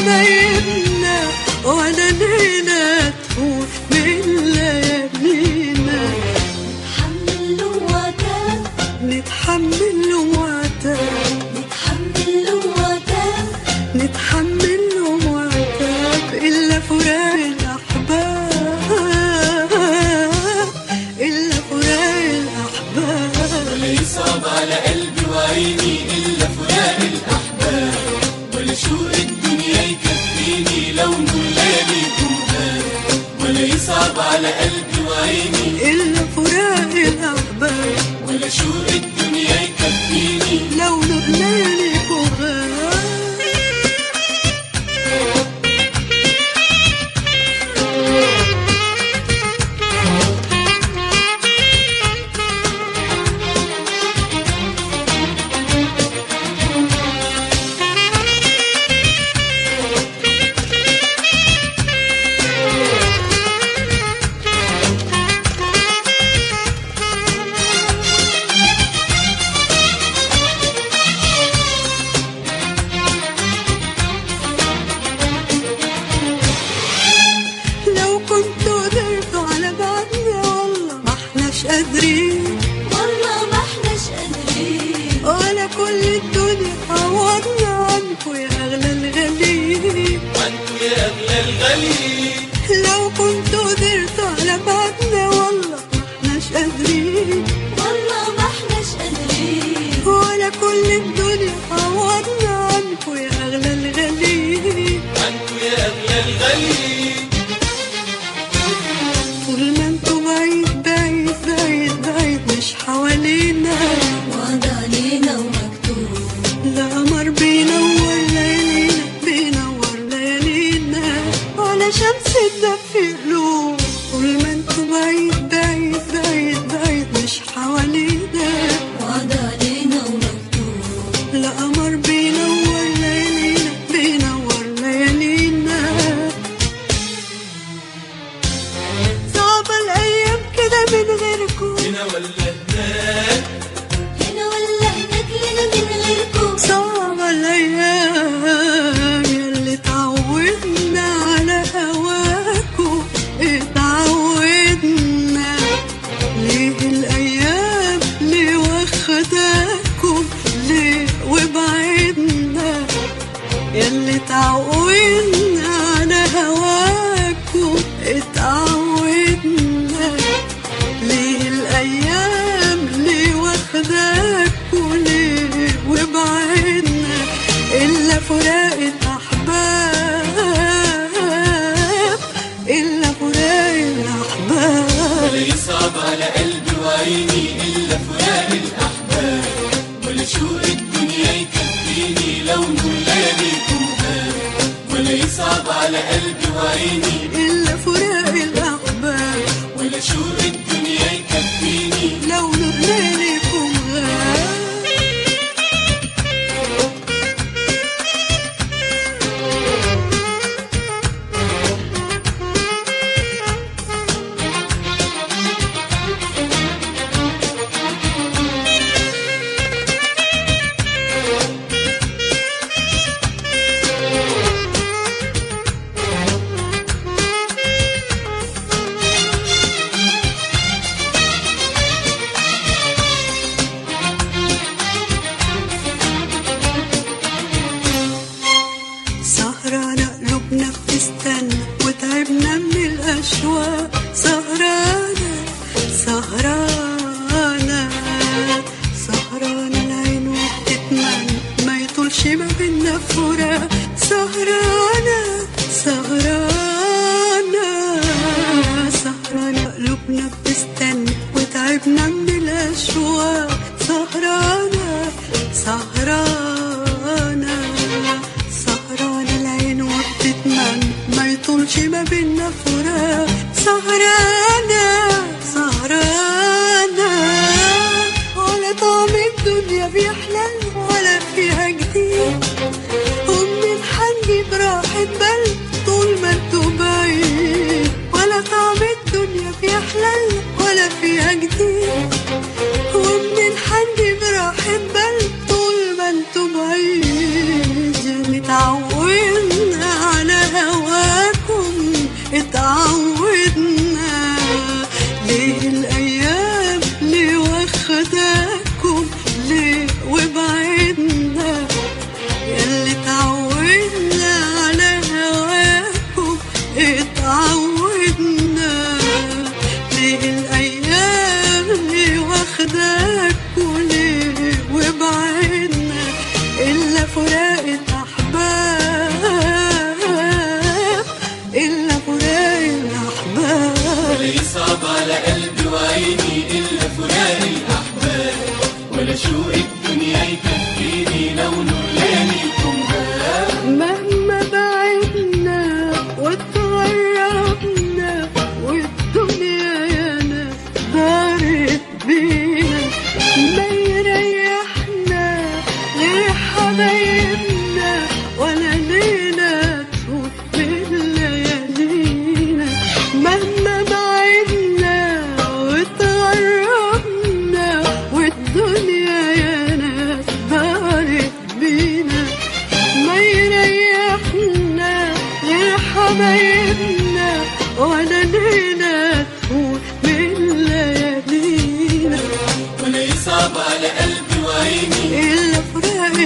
حبايبنا ولا ليلة تفوت من ليالينا. نتحمل لهم وعتاب نتحمل لهم وعتاب إلا فراق الأحباب إلا فراق الأحباب. ولا يصعب على قلبي وعيني إلا فراق الأحباب، ولا شوق الدنيا يكفيني لو نور لياليكم غاب. ولا يصعب على قلبي وعيني إلا فراق الأحباب، ولا شوق الدنيا يكفيني لو نور لياليكم غاب. ولا كل الدنيا عوضنا عنكو يا أغلى الغالين. لو كنتوا قدرتوا على بعضنا والله محناش قادرين ولا كل الدنيا عوضنا عنكو يا أغلى الغالين. طول ما انتوا بعيد بعيد بعيد بعيد مش حوالينا، وعد علينا ومكتوب لا قمر بينور ليالينا بينور ليالينا ولا شمس تدفي قلوب. طول ما انتوا بعيد بعيد بعيد بعيد مش حوالينا، وعد علينا ومكتوب لا قمر بينور ليالينا بينور ليالينا. صعبة الأيام كده من غيركم، هنا ولا هناك هنا ولا هناك لنا من غيركم. صعبة الأيام ياللي اتعودنا على هواكم اتعودنا. ليه الأيام ليه واخداكم ليه وبعدنا، ياللي اتعودنا على هواكم اتعودنا. ليه الأيام ليه واخداكم ليه وبعدنا، إلا فراق الأحباب إلا فراق الأحباب. ولا يصعب على قلبي وعيني إلا فراق الأحباب، ولا شوق الدنيا يكفيني لو نور لياليكم غاب. ولا يصعب على قلبي وعيني إلا فراق الأحباب، ولا شوق الدنيا يكفيني لو نور لياليكم غاب. سهرانة قلوبنا بتستنى وتعبنا من الأشواق. سهرانة سهرانة سهرانة العين وبتتمنى ما يطولش ما بينا فراق. سهرانة سهرانة سهرانة قلوبنا بتستنى وتعبنا من الأشواق. سهرانة سهرانة سهرانة العين وبتتمنى ما يطولش ما بينا فراق. سهرانة سهرانة ولا طعم الدنيا بيحلى ولا فيها جديد، ومنين حنجيب راحة بال طول ما انتوا بعيد. ولا طعم الدنيا بيحلى ولا فيها جديد، ومنين حنجيب راحة بال طول ما انتوا بعيد. متعودنا شوق الدنيا يكفيني لو نور لياليكم بان. مهما بعدنا واتغربنا والدنيا يا ناس دارت بينا، ما يريحنا غير حبايبنا ولا ليلة تفوت بليالينا. مهما بعدنا واتغربنا والدنيا يا ناس دارت بينا، ما يريحنا غير حبايبنا ولا ليلة تفوت بليالينا. ولا يصعب على قلبي وعيني إلا فراق